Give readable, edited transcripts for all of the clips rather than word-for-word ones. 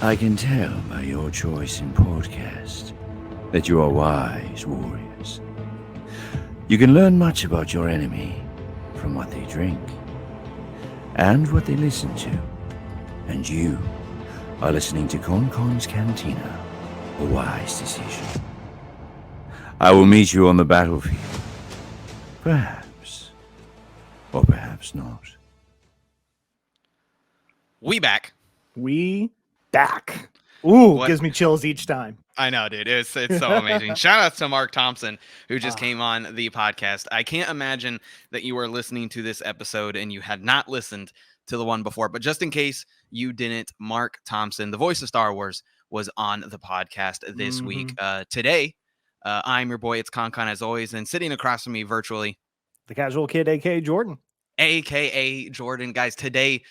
I can tell by your choice in podcast that you are wise warriors. You can learn much about your enemy from what they drink and what they listen to. And you are listening to Konkon's Cantina, a wise decision. I will meet you on the battlefield. Perhaps. Or perhaps not. We back. We back. Ooh, What? gives me chills each time. I know, dude. It's so amazing. Shout out to Mark Thompson, who just came on the podcast. I can't imagine that you were listening to this episode and you had not listened to the one before. But just in case you didn't, Mark Thompson, the voice of Star Wars, was on the podcast this week. Today, I'm your boy, it's Konkon, as always. And sitting across from me virtually, The casual kid, aka Jordan. AKA Jordan. Guys, today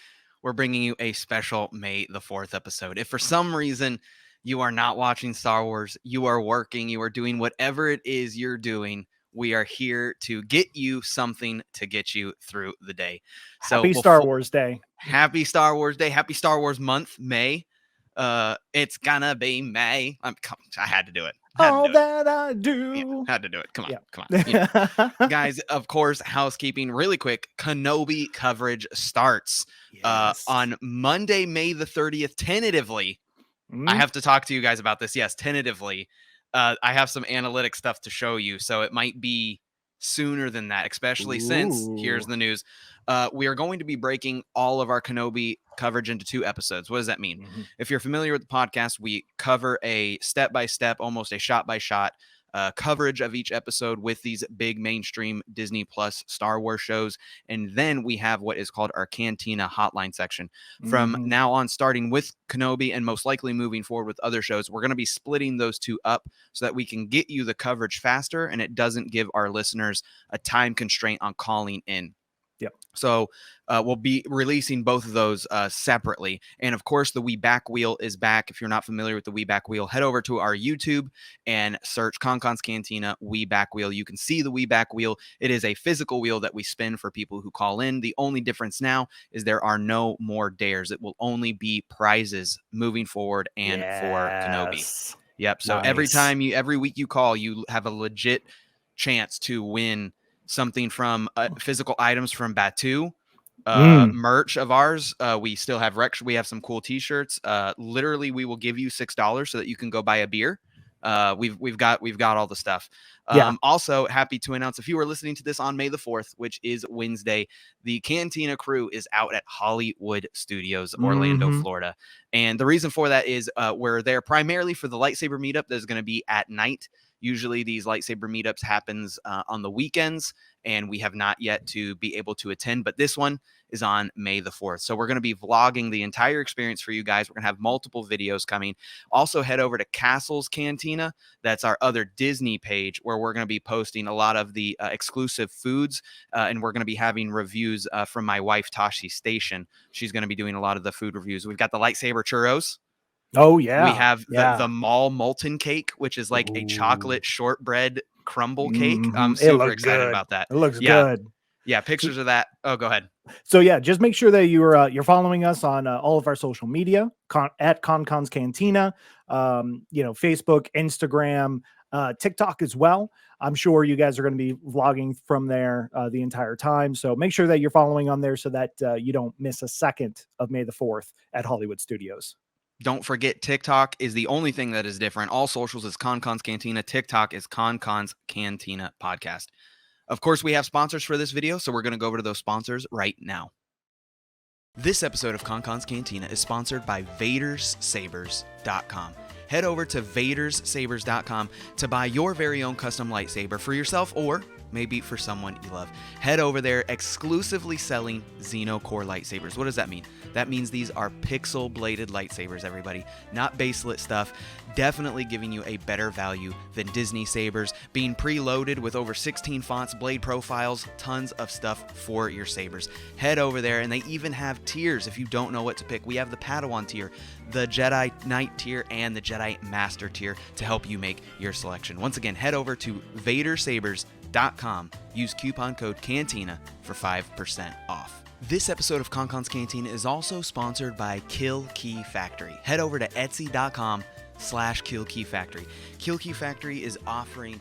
we're bringing you a special May the 4th episode. If for some reason you are not watching Star Wars, you are working, you are doing whatever it is you're doing, we are here to get you something to get you through the day. So Happy Star Wars Day. Happy Star Wars Day. Happy Star Wars month, May. It's gonna be May. I had to do it. All that I do. Yeah, had to do it. Come on. Yeah. Guys, of course, housekeeping really quick. Kenobi coverage starts on Monday, May the 30th, tentatively. I have to talk to you guys about this. Yes, tentatively. I have some analytic stuff to show you, so it might be sooner than that, especially since, here's the news, we are going to be breaking all of our Kenobi coverage into 2 episodes. What does that mean? If you're familiar with the podcast, we cover a step-by-step, almost a shot-by-shot coverage of each episode with these big mainstream Disney Plus Star Wars shows. And then we have what is called our Cantina hotline section. From now on, starting with Kenobi and most likely moving forward with other shows, we're going to be splitting those 2 up so that we can get you the coverage faster and it doesn't give our listeners a time constraint on calling in. Yep. So we'll be releasing both of those separately. And of course, the We Back Wheel is back. If you're not familiar with the We Back Wheel, head over to our YouTube and search Konkon's Cantina We Back Wheel. You can see the We Back Wheel. It is a physical wheel that we spin for people who call in. The only difference now is there are no more dares. It will only be prizes moving forward and for Kenobi. Yep. So every week you call, you have a legit chance to win something from physical items from Batu, merch of ours. We still have we have some cool t-shirts. Literally we will give you $6 so that you can go buy a beer. We've got all the stuff. Also happy to announce, if you are listening to this on May the 4th, which is Wednesday, the Cantina crew is out at Hollywood Studios, Orlando, Florida. And the reason for that is we're there primarily for the lightsaber meetup that is going to be at night. Usually these lightsaber meetups happens on the weekends, and we have not yet to be able to attend, but this one is on May the 4th. So we're going to be vlogging the entire experience for you guys. We're going to have multiple videos coming. Also head over to Castle's Cantina. That's our other Disney page where we're going to be posting a lot of the exclusive foods, and we're going to be having reviews from my wife, Tashi Station. She's going to be doing a lot of the food reviews. We've got the lightsaber churros. Oh, yeah. We have the mall molten cake, which is like a chocolate shortbread crumble cake. I'm super excited about that. It looks good. Yeah, pictures of that. Oh, go ahead. So yeah, just make sure that you're following us on all of our social media at Konkon's Cantina, Facebook, Instagram, TikTok as well. I'm sure you guys are going to be vlogging from there the entire time. So make sure that you're following on there so that you don't miss a second of May the 4th at Hollywood Studios. Don't forget, TikTok is the only thing that is different. All socials is Konkon's Cantina. TikTok is Konkon's Cantina Podcast. Of course, we have sponsors for this video, so we're going to go over to those sponsors right now. This episode of Konkon's Cantina is sponsored by VaderSabers.com. Head over to VaderSabers.com to buy your very own custom lightsaber for yourself or maybe for someone you love. Head over there, exclusively selling Xeno Core lightsabers. What does that mean? That means these are pixel bladed lightsabers, everybody, not baselit stuff. Definitely giving you a better value than Disney sabers, being preloaded with over 16 fonts, blade profiles, tons of stuff for your sabers. Head over there, and they even have tiers if you don't know what to pick. We have the Padawan tier, the Jedi Knight tier, and the Jedi Master tier to help you make your selection. Once again, head over to VaderSabers.com. Use coupon code CANTINA for 5% off. This episode of Konkon's Cantina is also sponsored by Kill Key Factory. Head over to etsy.com/Kill Key Factory. Kill Key Factory is offering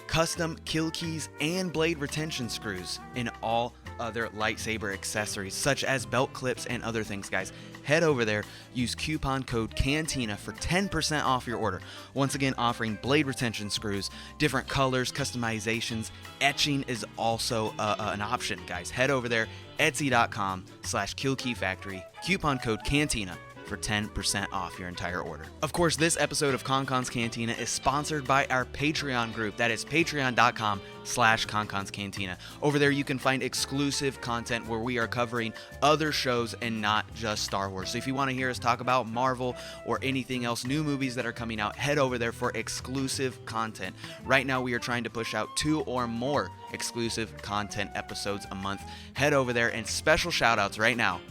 custom kill keys and blade retention screws and all other lightsaber accessories such as belt clips and other things, guys. Head over there, use coupon code CANTINA for 10% off your order. Once again, offering blade retention screws, different colors, customizations. Etching is also an option, guys. Head over there, etsy.com/Kill Key Factory, coupon code CANTINA for 10% off your entire order. Of course, this episode of Konkon's Cantina is sponsored by our Patreon group. That is patreon.com/Konkon's Cantina. Over there, you can find exclusive content where we are covering other shows and not just Star Wars. So if you want to hear us talk about Marvel or anything else, new movies that are coming out, head over there for exclusive content. Right now, we are trying to push out 2 or more exclusive content episodes a month. Head over there, and special shout outs right now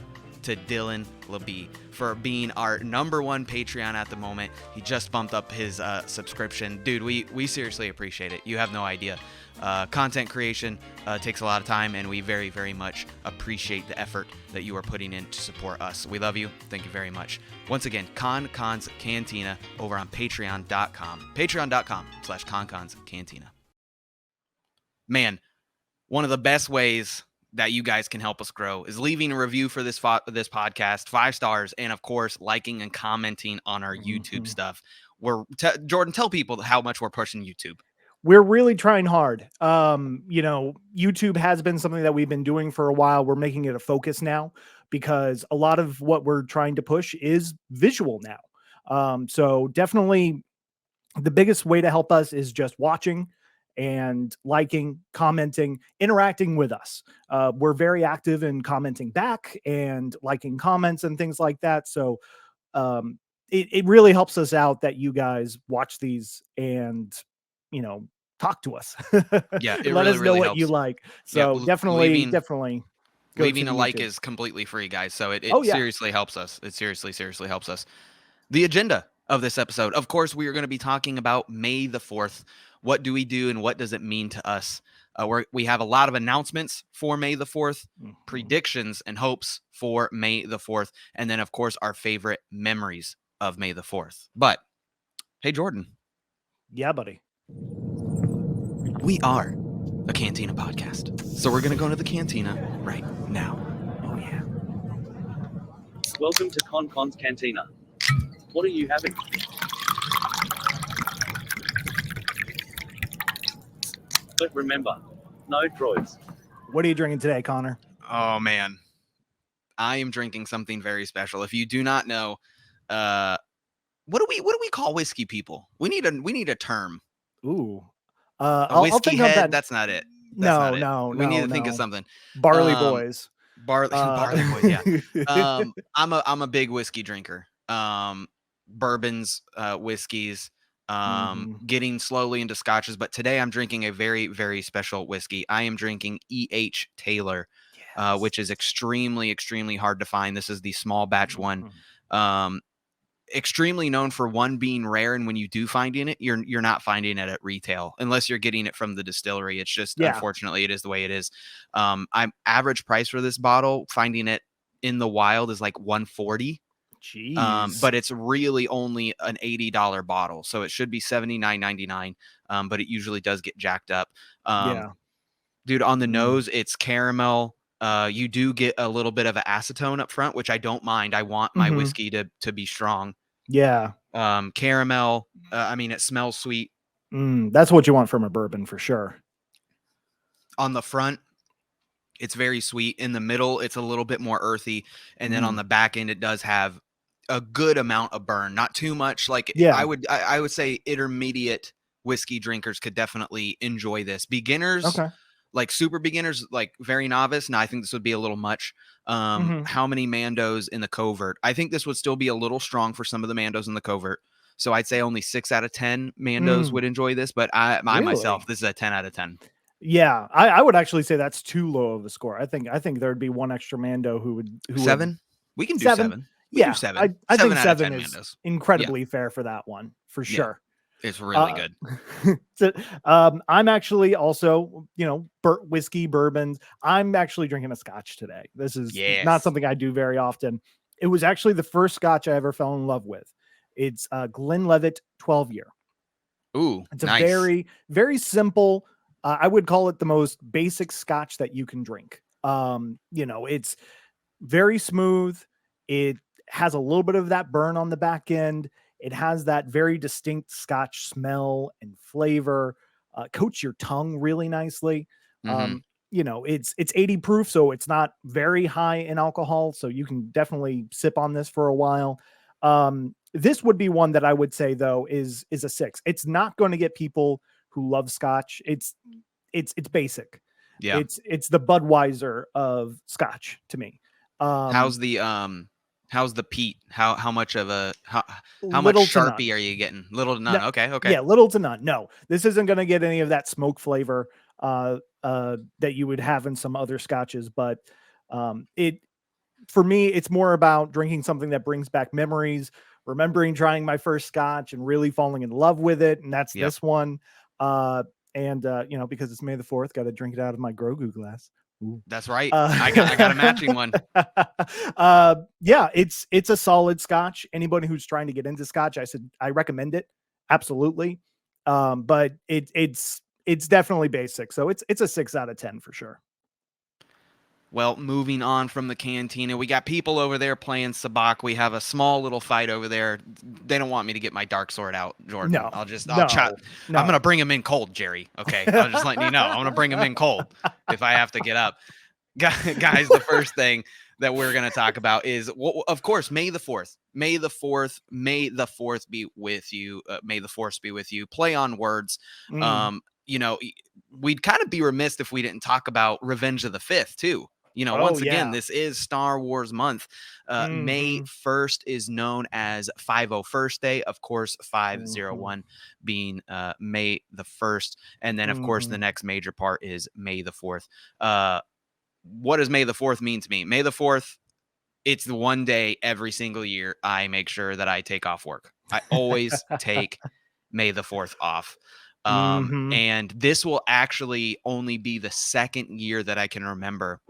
to Dylan LeBee for being our #1 Patreon at the moment. He just bumped up his subscription. Dude, we seriously appreciate it. You have no idea. Content creation takes a lot of time, and we very, very much appreciate the effort that you are putting in to support us. We love you. Thank you very much. Once again, Konkon's Cantina over on patreon.com. Patreon.com/Konkon's Cantina. Man, one of the best ways that you guys can help us grow is leaving a review for this podcast, 5 stars, and of course, liking and commenting on our YouTube stuff. Jordan, tell people how much we're pushing YouTube. We're really trying hard. YouTube has been something that we've been doing for a while. We're making it a focus now because a lot of what we're trying to push is visual now. So definitely the biggest way to help us is just watching and liking, commenting, interacting with us. We're very active in commenting back and liking comments and things like that. So it really helps us out that you guys watch these and, talk to us. Yeah, let really, us know really what helps. you like. So Yeah, definitely go leaving to a like YouTube. is completely free, guys. So it Oh, yeah. seriously helps us. It seriously helps us. The agenda of this episode, of course, we are going to be talking about May the 4th. What do we do and what does it mean to us? We have a lot of announcements for May the 4th, predictions and hopes for May the 4th, and then, of course, our favorite memories of May the 4th. But, hey, Jordan. Yeah, buddy. We are a Cantina podcast. So we're going to go into the Cantina right now. Oh, yeah. Welcome to Konkon's Cantina. What are you having? But remember, no droids. What are you drinking today, Connor? Oh, man. I am drinking something very special. If you do not know, what do we call whiskey people? We need a term. Ooh. A whiskey I'll think head. of that. That's not it. No. We need to think of something. Barley boys. Barley boys. Yeah. I'm a big whiskey drinker. Bourbons, whiskeys, getting slowly into scotches. But today I'm drinking a very, very special whiskey. I am drinking E.H. Taylor, which is extremely, extremely hard to find. This is the small batch one. Extremely known for one being rare, and when you do finding it, you're not finding it at retail unless you're getting it from the distillery. It's just unfortunately it is the way it is. I'm average price for this bottle, finding it in the wild is like $140. Jeez. But it's really only an $80 bottle, so it should be $79.99. But it usually does get jacked up. Dude, on the nose, it's caramel. You do get a little bit of an acetone up front, which I don't mind. I want my whiskey to be strong. Yeah. Caramel. It smells sweet. That's what you want from a bourbon for sure. On the front, it's very sweet. In the middle, it's a little bit more earthy. And then on the back end, it does have a good amount of burn. Not too much. I would say intermediate whiskey drinkers could definitely enjoy this. Beginners, like super beginners, like very novice. Now, I think this would be a little much. How many Mandos in the covert? I think this would still be a little strong for some of the Mandos in the covert. So I'd say only 6 out of 10 Mandos would enjoy this. But I myself, this is a 10 out of 10. Yeah, I would actually say that's too low of a score. I think there'd be one extra Mando who would 7. We can do 7. Yeah, do 7. I think 7 out of 10 is Mandos. incredibly fair for that one for sure. It's really good. So, I'm actually also, whiskey, bourbons. I'm actually drinking a scotch today. This is not Yes. something I do very often. It was actually the first scotch I ever fell in love with. It's Glenlivet 12 year. Ooh, It's a nice. very, very simple. I would call it the most basic scotch that you can drink. It's very smooth. It has a little bit of that burn on the back end. It has that very distinct scotch smell and flavor. Coats your tongue really nicely. Mhm. It's 80 proof, so it's not very high in alcohol. So you can definitely sip on this for a while. This would be one that I would say though is a 6. It's not going to get people who love scotch. It's basic. Yeah. It's the Budweiser of scotch to me. How's the peat? How much of a how much Little to none. Sharpie are you getting? Little to none. No, Okay. Okay. Yeah, little to none. No, this isn't going to get any of that smoke flavor that you would have in some other scotches. But for me, it's more about drinking something that brings back memories, remembering trying my first scotch and really falling in love with it. And that's Yep. this one. Because it's May the 4th, got to drink it out of my Grogu glass. Ooh. That's right. I got a matching one. It's a solid scotch. Anybody who's trying to get into scotch, I recommend it. Absolutely. But it's definitely basic. So it's a 6 out of 10 for sure. Well, moving on from the Cantina, we got people over there playing sabacc. We have a small little fight over there. They don't want me to get my dark sword out, Jordan. No, I'll chat. No. I'm gonna bring him in cold, Jerry. Okay, I'm just letting you know. I'm gonna bring him in cold if I have to get up. Guys, the first thing that we're gonna talk about is, of course, May the 4th. May the 4th. May the 4th be with you. May the Force be with you. Play on words. We'd kind of be remiss if we didn't talk about Revenge of the 5th too. Once again, this is Star Wars month. May 1st is known as 501st Day. Of course, 501 being May the 1st. And then, of course, the next major part is May the 4th. What does May the 4th mean to me? May the 4th, it's the one day every single year I make sure that I take off work. I always take May the 4th off. And this will actually only be the second year that I can remember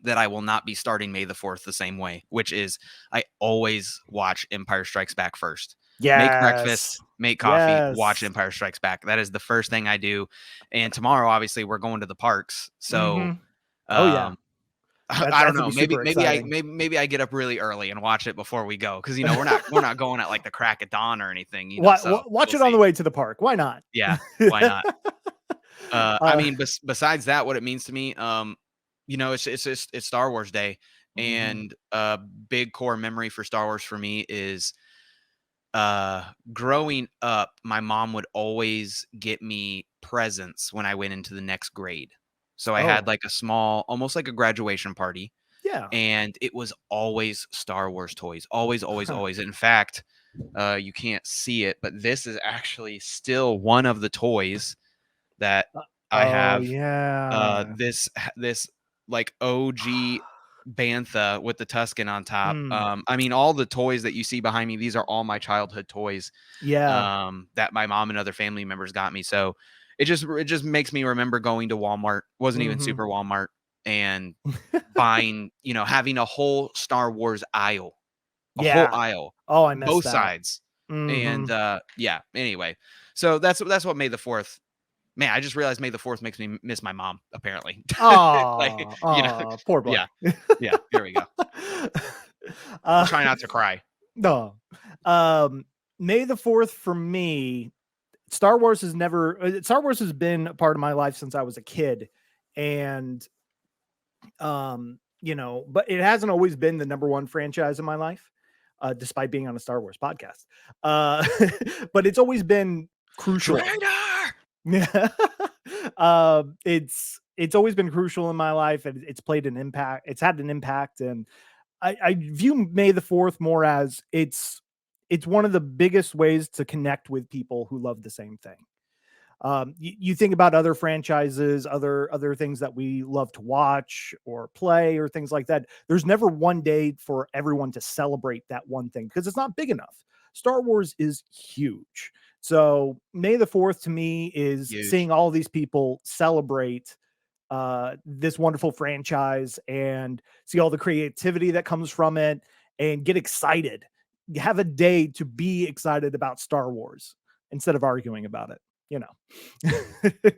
that I will not be starting May the 4th the same way, which is I always watch Empire Strikes Back first. Yes. Make breakfast, make coffee, watch Empire Strikes Back. That is the first thing I do. And tomorrow, obviously, we're going to the parks. So, I don't know. Maybe I get up really early and watch it before we go, because we're not going at like the crack of dawn or anything. Watch it on the way to the park. Why not? Yeah, why not? I mean, besides that, what it means to me, it's Star Wars Day, and a big core memory for Star Wars for me is growing up. My mom would always get me presents when I went into the next grade. So I had like a small, almost like a graduation party. Yeah. And it was always Star Wars toys. Always, always, always. In fact, you can't see it, but this is actually still one of the toys that I have. Yeah. This like OG Bantha with the Tusken on top. I mean, all the toys that you see behind me, these are all my childhood toys. Yeah. That my mom and other family members got me. So it just makes me remember going to Walmart. Wasn't even Super Walmart, and buying, having a whole Star Wars aisle. Whole aisle. Oh, I missed both that. sides. And anyway. So that's what May the 4th. Man, I just realized May the 4th makes me miss my mom, apparently. Oh, poor boy. Yeah, here we go. I'll try not to cry. No. May the 4th for me, Star Wars has been a part of my life since I was a kid. And, but it hasn't always been the number one franchise in my life, despite being on a Star Wars podcast. But it's always been crucial. Yeah. It's always been crucial in my life, and it's played an impact. It's had an impact, and I view May the 4th more as it's one of the biggest ways to connect with people who love the same thing. You think about other franchises, other things that we love to watch or play or things like that. There's never one day for everyone to celebrate that one thing because it's not big enough. Star Wars is huge. So May the 4th to me is Huge. seeing all these people celebrate this wonderful franchise and see all the creativity that comes from it and get excited. Have a day to be excited about Star Wars instead of arguing about it, you know.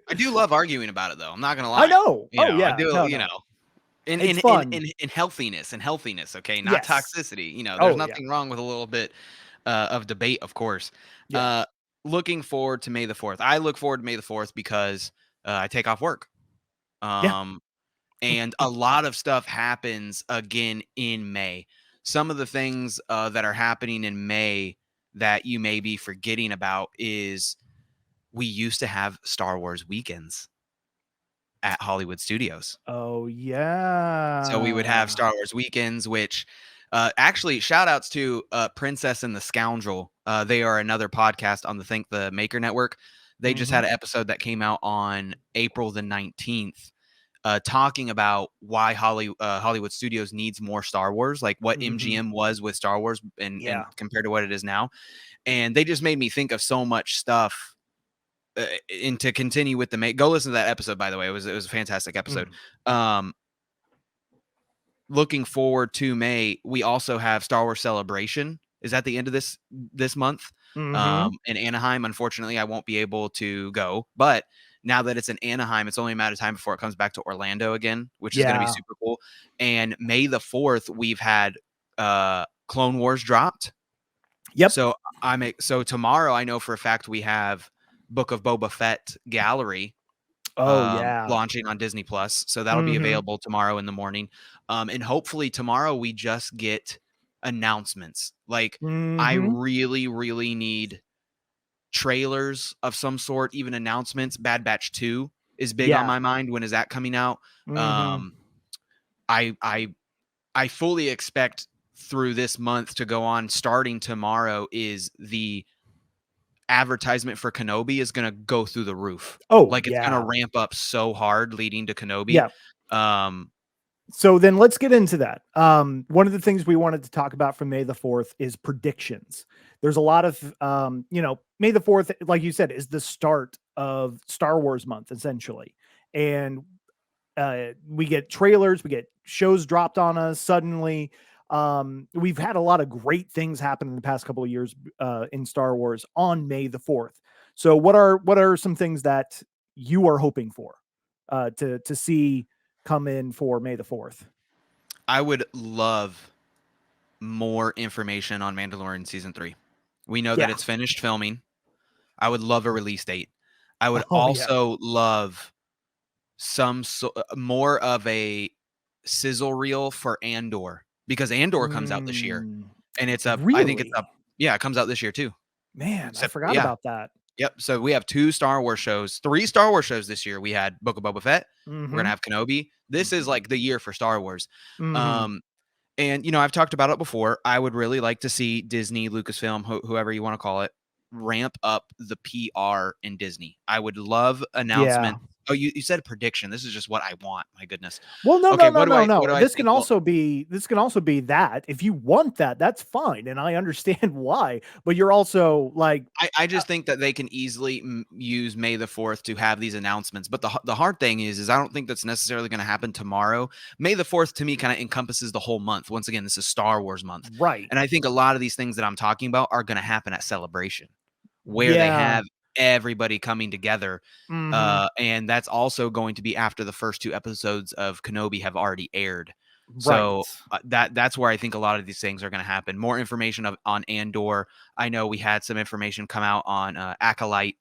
I do love arguing about it though. I'm not gonna lie. I know. You Oh, know, yeah. I do. No, you no. know, It's fun. in healthiness and healthiness. Okay, not Yes. toxicity. You know, there's Oh, yeah. nothing wrong with a little bit of debate, of course. Yeah. Looking forward to May the 4th. I look forward to May the 4th because I take off work. And a lot of stuff happens again in May. Some of the things that are happening in May that you may be forgetting about is we used to have Star Wars weekends at Hollywood Studios. Oh, yeah. So we would have Star Wars weekends, which actually shout outs to Princess and the Scoundrel. They are another podcast on the Maker Network. They just had an episode that came out on April the 19th. Talking about why Hollywood Studios needs more Star Wars, like what MGM was with Star Wars and compared to what it is now. And they just made me think of so much stuff. And to continue with go listen to that episode, by the way. It was a fantastic episode. Looking forward to May, we also have Star Wars Celebration is at the end of this month. In Anaheim. Unfortunately, I won't be able to go, but now that it's in Anaheim, it's only a matter of time before it comes back to Orlando again, which is going to be super cool. And May the 4th, we've had Clone Wars dropped. Yep. So so tomorrow, I know for a fact we have Book of Boba Fett Gallery. Launching on Disney Plus. So that'll be available tomorrow in the morning. And hopefully tomorrow we just get announcements. Like I really, really need trailers of some sort, even announcements. Bad Batch 2 is big on my mind. When is that coming out? I fully expect through this month to go on. Starting tomorrow is the advertisement for Kenobi is going to go through the roof. It's going to ramp up so hard leading to Kenobi. So then let's get into that. One of the things we wanted to talk about from May the 4th is predictions. There's a lot of, May the 4th, like you said, is the start of Star Wars month, essentially. And we get trailers, we get shows dropped on us suddenly. We've had a lot of great things happen in the past couple of years in Star Wars on May the 4th. So what are some things that you are hoping for to see come in for May the 4th? I would love more information on Mandalorian season 3. We know that it's finished filming. I would love a release date. I would also love more of a sizzle reel for Andor, because Andor comes out this year, and it's up. Really? I think it's up. Yeah, it comes out this year too. Man, I forgot about that. Yep. So we have 2 Star Wars shows, 3 Star Wars shows this year. We had Book of Boba Fett. We're gonna have Kenobi. This is like the year for Star Wars. And I've talked about it before. I would really like to see Disney, Lucasfilm, whoever you want to call it, ramp up the PR in Disney. I would love announcement. Oh, you said prediction. This is just what I want. My goodness. Well, no. This can also be that. If you want that, that's fine, and I understand why. But you're also like, I just think that they can easily use May the 4th to have these announcements. But the hard thing is I don't think that's necessarily going to happen tomorrow. May the 4th to me kind of encompasses the whole month. Once again, this is Star Wars month, right? And I think a lot of these things that I'm talking about are going to happen at Celebration, where they have everybody coming together. And that's also going to be after the first 2 episodes of Kenobi have already aired. So that's where I think a lot of these things are going to happen. More information on Andor. I know we had some information come out on Acolyte.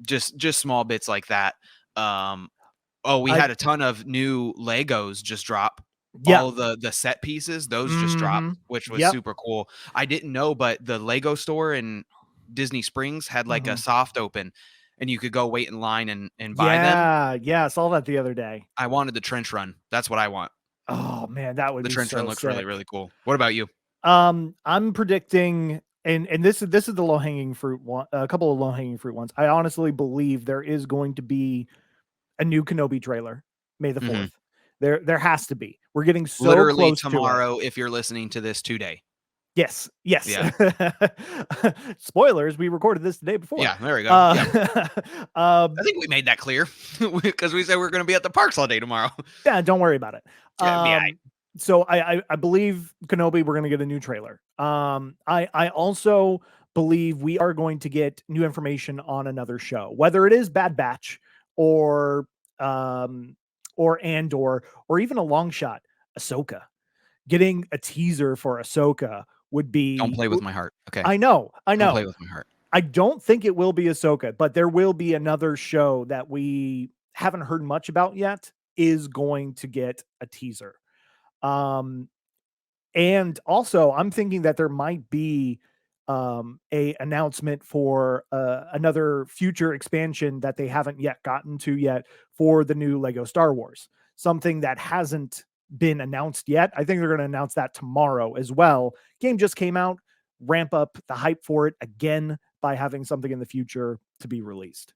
Just small bits like that. We had a ton of new Legos just drop. All the set pieces, those just dropped, which was super cool. I didn't know, but the Lego store in Disney Springs had like a soft open, and you could go wait in line and buy them. Yeah, I saw that the other day. I wanted the trench run. That's what I want. Oh man, that would the be trench so run looks sick. really, really cool. What about you? I'm predicting, and this is the low hanging fruit one. A couple of low hanging fruit ones. I honestly believe there is going to be a new Kenobi trailer May the 4th. There has to be. We're getting so literally close tomorrow to it. if you're listening to this today. Yes. Yeah. Spoilers. We recorded this the day before. Yeah, there we go. Yeah. I I think we made that clear because we said we're going to be at the parks all day tomorrow. Yeah, don't worry about it. Yeah, So I believe Kenobi, we're going to get a new trailer. I also believe we are going to get new information on another show, whether it is Bad Batch or Andor or even a long shot, Ahsoka. Getting a teaser for Ahsoka would be. Don't play with my heart. Okay. I know. Don't play with my heart. I don't think it will be Ahsoka, but there will be another show that we haven't heard much about yet is going to get a teaser. And also I'm thinking that there might be a announcement for another future expansion that they haven't yet gotten to yet for the new Lego Star Wars, something that hasn't been announced yet. I think they're going to announce that tomorrow as well. Game just came out, ramp up the hype for it again by having something in the future to be released.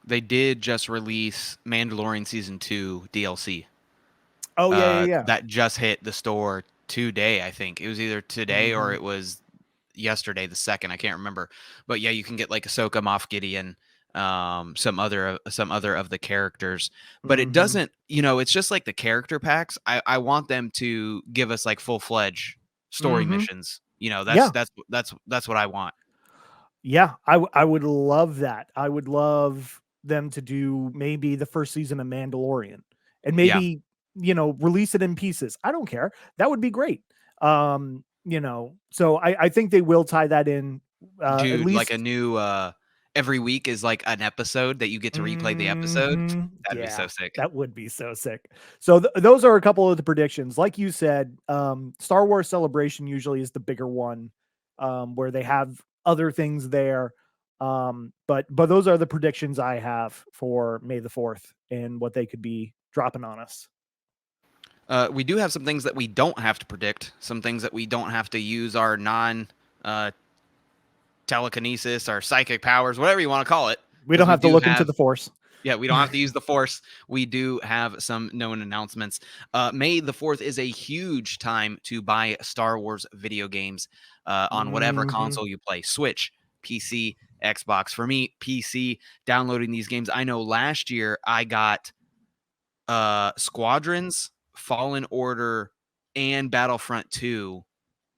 They did just release Mandalorian Season 2 DLC. Oh, yeah. That just hit the store today, I think. It was either today or it was yesterday, the 2nd. I can't remember. But yeah, you can get like Ahsoka, Moff Gideon, some other of the characters. But it doesn't, it's just like the character packs. I want them to give us like full-fledged story missions. That's what I want. Yeah, I would love that. I would love them to do maybe the first season of Mandalorian and maybe, release it in pieces. I don't care. That would be great. So I think they will tie that in. Dude, at least like a new every week is like an episode that you get to replay the episode. That'd be so sick. That would be so sick. So those are a couple of the predictions. Like you said, Star Wars Celebration usually is the bigger one, where they have other things there. But those are the predictions I have for May the 4th and what they could be dropping on us. We do have some things that we don't have to predict, some things that we don't have to use our telekinesis or psychic powers, whatever you want to call it. We don't have to look into the Force. Yeah, we don't have to use the Force. We do have some known announcements. May the 4th is a huge time to buy Star Wars video games on whatever console you play. Switch, PC, Xbox. For me, PC, downloading these games. I know last year I got Squadrons, Fallen Order, and Battlefront 2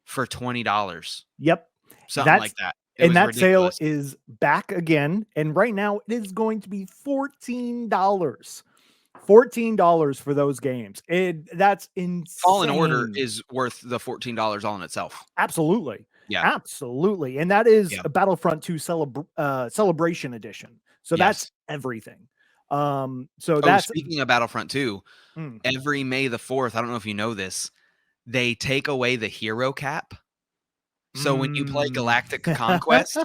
for $20. Yep. Something like that. And that ridiculous. Sale is back again. And right now it is going to be $14. $14 for those games. That's insane. Fallen Order is worth the $14 all in itself. Absolutely. Yeah. Absolutely. And that is a Battlefront 2 Celebration Edition. So that's everything. Speaking of Battlefront 2, every May the 4th, I don't know if you know this, they take away the hero cap. So when you play Galactic Conquest,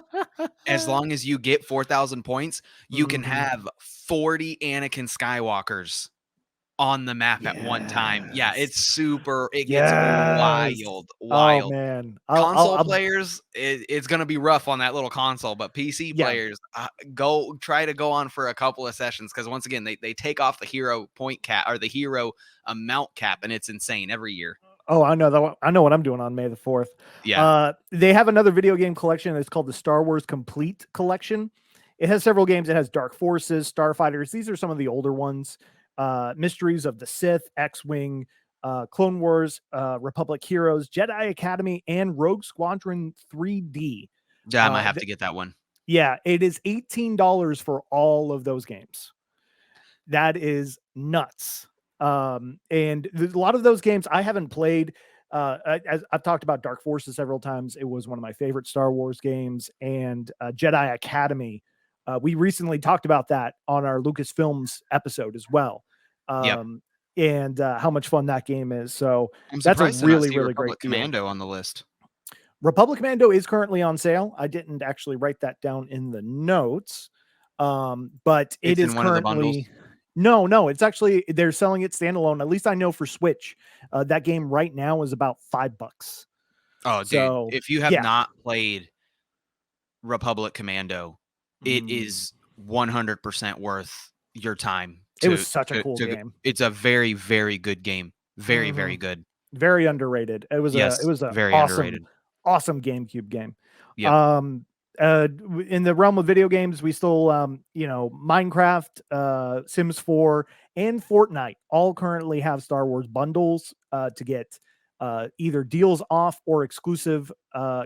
as long as you get 4,000 points, you can have 40 Anakin Skywalkers on the map at one time. Yeah, it gets wild. Oh, man. Console players, it's going to be rough on that little console, but PC players, try to go on for a couple of sessions because once again, they take off the hero point cap or the hero amount cap, and it's insane every year. Oh, I know that. I know what I'm doing on May the 4th. Yeah. They have another video game collection. It's called the Star Wars Complete Collection. It has several games. It has Dark Forces, Starfighters. These are some of the older ones. Mysteries of the Sith, X-Wing, Clone Wars, Republic Heroes, Jedi Academy, and Rogue Squadron 3D. Yeah, I might have to get that one. Yeah, it is $18 for all of those games. That is nuts. And a lot of those games I haven't played. As I've talked about Dark Forces several times. It was one of my favorite Star Wars games, and Jedi Academy. We recently talked about that on our Lucasfilms episode as well. And how much fun that game is. So that's a really great Commando on the list. Republic Commando is currently on sale. I didn't actually write that down in the notes. But it is currently. No, it's actually, they're selling it standalone. At least I know for Switch, that game right now is about $5. Oh, dude, if you have not played Republic Commando, it is 100% worth your time. It was such a cool game. It's a very, very good game. Very, very good. Very underrated. It was a very awesome, underrated. Awesome GameCube game. Yep. In the realm of video games, we still, Minecraft, Sims 4, and Fortnite all currently have Star Wars bundles to get either deals off or exclusive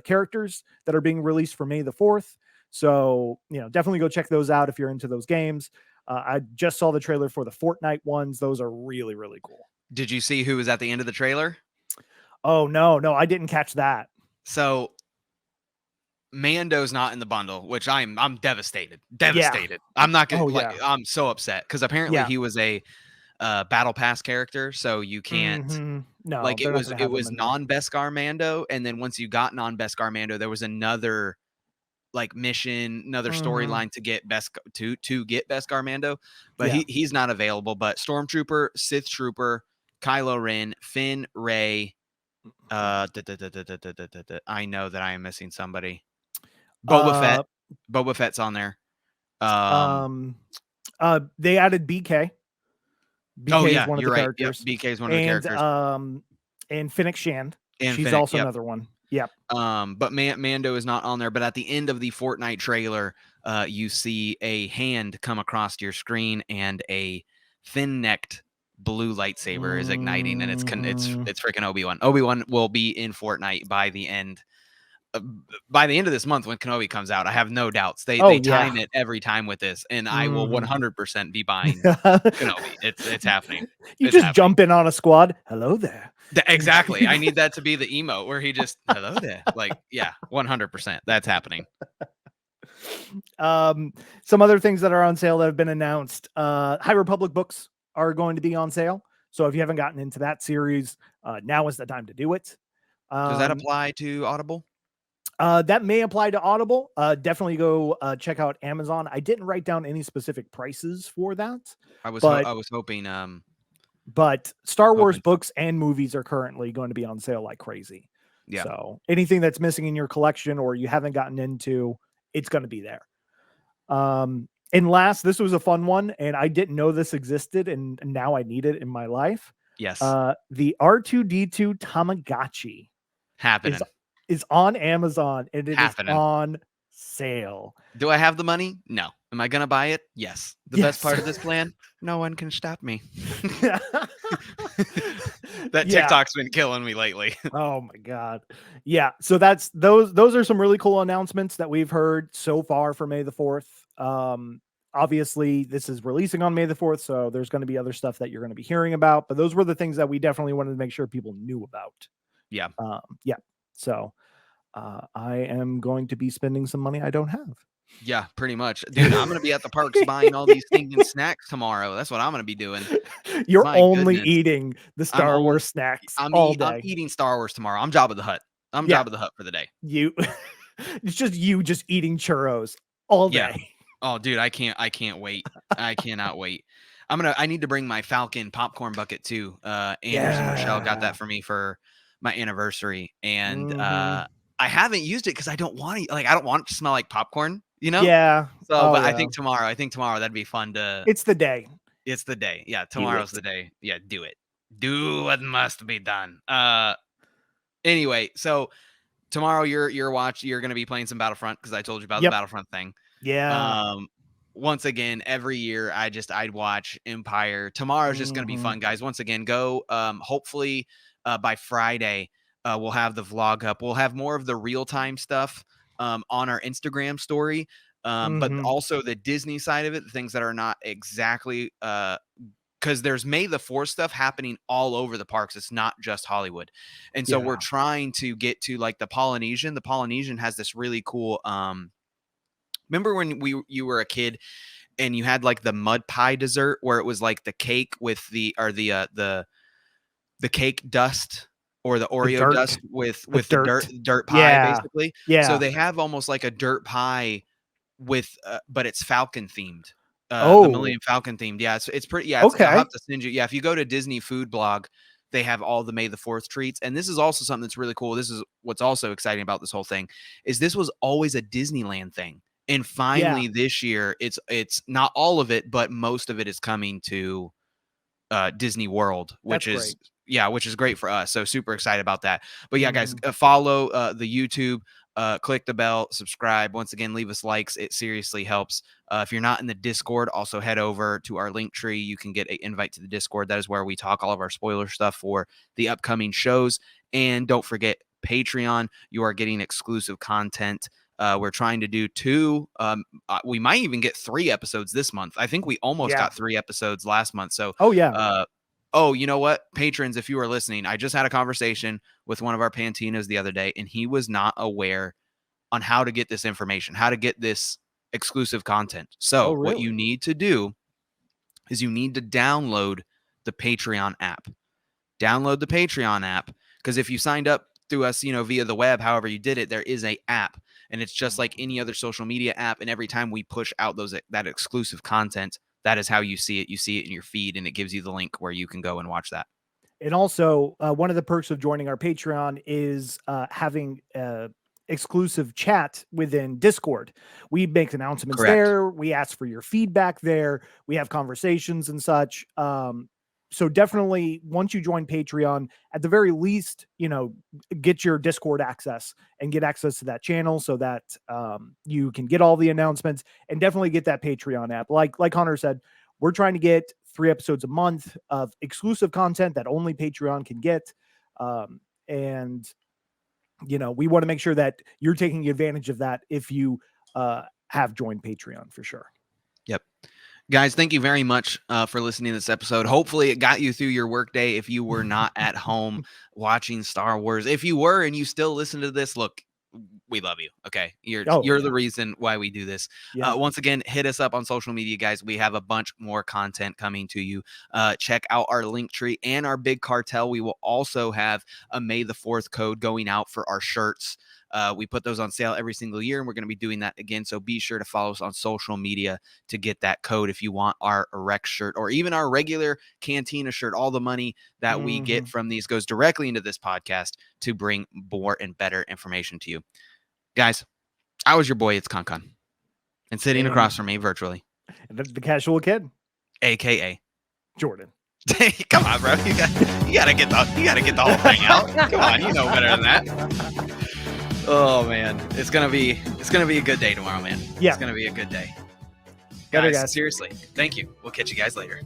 characters that are being released for May the 4th. So, definitely go check those out if you're into those games. I just saw the trailer for the Fortnite ones. Those are really, really cool. Did you see who was at the end of the trailer? Oh, no, I didn't catch that. So Mando's not in the bundle, which I'm devastated. Devastated. I'm not gonna I'm so upset because apparently he was a battle pass character, so you can't No, like they're not gonna it have was them in there. non-Beskar Mando, and then once you got non-Beskar Mando, there was another like mission, another storyline to get to get Beskar Mando, but he's not available. But Stormtrooper, Sith Trooper, Kylo Ren, Finn, Rey. I know that I am missing somebody. Boba Fett. Boba Fett's on there. They added BK. BK is one of the characters. Yep, BK is one of the characters. And Fennec Shand. And she's Fennec, also another one. Yep. But Mando is not on there. But at the end of the Fortnite trailer, you see a hand come across your screen and a thin-necked blue lightsaber is igniting, and it's freaking Obi-Wan. Obi-Wan will be in Fortnite by the end of this month when Kenobi comes out. I have no doubts. They time it every time with this, and I will 100% be buying Kenobi. It's happening. Jump in on a squad. Hello there. Exactly. I need that to be the emote where he just hello there. Like, yeah, 100%. That's happening. Some other things that are on sale that have been announced. High Republic books are going to be on sale. So if you haven't gotten into that series, now is the time to do it. Does that apply to Audible? That may apply to Audible. Definitely go check out Amazon. I didn't write down any specific prices for that. I was hoping. But Star Wars books and movies are currently going to be on sale like crazy. Yeah. So anything that's missing in your collection or you haven't gotten into, it's going to be there. And last, this was a fun one, and I didn't know this existed, and now I need it in my life. Yes. The R2-D2 Tamagotchi is on Amazon, and it is on sale. Do I have the money? No. Am I going to buy it? Yes. The best part of this plan? No one can stop me. That TikTok's been killing me lately. Oh my God. Yeah. So those are some really cool announcements that we've heard so far for May the 4th. Obviously this is releasing on May the 4th, so there's going to be other stuff that you're going to be hearing about, but those were the things that we definitely wanted to make sure people knew about. Yeah. So I am going to be spending some money I don't have. Yeah, pretty much. Dude, I'm going to be at the parks buying all these stinking snacks tomorrow. That's what I'm going to be doing. You're only eating the Star Wars snacks all day. I'm eating Star Wars tomorrow. I'm Jabba the Hutt. I'm Jabba the Hutt for the day. It's just you eating churros all day. Yeah. Oh, dude, I can't wait. I cannot wait. I need to bring my Falcon popcorn bucket too. Anders and Rochelle got that for me for my anniversary, and I haven't used it because I don't want it. Like, I don't want it to smell like popcorn, you know? Yeah. So, I think tomorrow that'd be fun to. It's the day. It's the day. Yeah, tomorrow's the day. Yeah, do it. Do what must be done. Anyway, so tomorrow you're going to be playing some Battlefront because I told you about the Battlefront thing. Yeah. Once again, every year I'd watch Empire. Tomorrow's just going to be fun, guys. Once again, go. Hopefully, by Friday, we'll have the vlog up. We'll have more of the real-time stuff on our Instagram story, but also the Disney side of it, the things that are not exactly because there's May the 4th stuff happening all over the parks. It's not just Hollywood. And so we're trying to get to like the Polynesian. The Polynesian has this really cool remember when you were a kid and you had like the mud pie dessert where it was like the cake with the cake dust or the Oreo dust with the dirt pie basically. Yeah. So they have almost like a dirt pie with but it's Falcon themed. The Millennium Falcon themed. Yeah, it's pretty okay. I'll have to send you. Yeah, if you go to Disney Food Blog, they have all the May the 4th treats. And this is also something that's really cool. This is what's also exciting about this whole thing is this was always a Disneyland thing. And finally this year, it's not all of it, but most of it is coming to Disney World, which is Yeah, which is great for us. So super excited about that. But yeah, guys, Mhm. follow the YouTube, click the bell, subscribe. Once again, leave us likes. It seriously helps. If you're not in the Discord, also head over to our Linktree. You can get an invite to the Discord. That is where we talk all of our spoiler stuff for the upcoming shows. And don't forget Patreon. You are getting exclusive content. We're trying to do 2. We might even get 3 episodes this month. I think we almost Yeah. got 3 episodes last month. So, Oh yeah. oh, you know what? Patrons, if you are listening, I just had a conversation with one of our Pantinas the other day, and he was not aware on how to get this information, how to get this exclusive content. Oh So, what really? you need to do is you need to download the Patreon app. Download the Patreon app, because if you signed up through us, via the web, however you did it, there is a app, and it's just like any other social media app. And every time we push out that exclusive content, that is how you see it. You see it in your feed, and it gives you the link where you can go and watch that. And also, one of the perks of joining our Patreon is having exclusive chat within Discord. We make announcements Correct. there. We ask for your feedback there. We have conversations and such. So definitely, once you join Patreon, at the very least, get your Discord access and get access to that channel so that you can get all the announcements, and definitely get that Patreon app. Like Connor said, we're trying to get 3 episodes a month of exclusive content that only Patreon can get. And we want to make sure that you're taking advantage of that if you have joined Patreon for sure. Yep. Guys, thank you very much for listening to this episode. Hopefully it got you through your workday. If you were not at home watching Star Wars, if you were and you still listen to this, look, we love you. Okay. You're the reason why we do this. Yeah. Once again, hit us up on social media, guys. We have a bunch more content coming to you. Check out our Linktree and our big cartel. We will also have a May the 4th code going out for our shirts. We put those on sale every single year, and we're going to be doing that again. So be sure to follow us on social media to get that code if you want our erect shirt or even our regular Cantina shirt. All the money that we get from these goes directly into this podcast to bring more and better information to you. Guys, I was your boy. It's Konkon. And sitting across from me virtually, the casual kid, aka Jordan. Come on, bro. You gotta get the whole thing out. Come on, you know better than that. Oh man, it's gonna be a good day tomorrow, man. Yeah, it's gonna be a good day. Guys, seriously, thank you. We'll catch you guys later.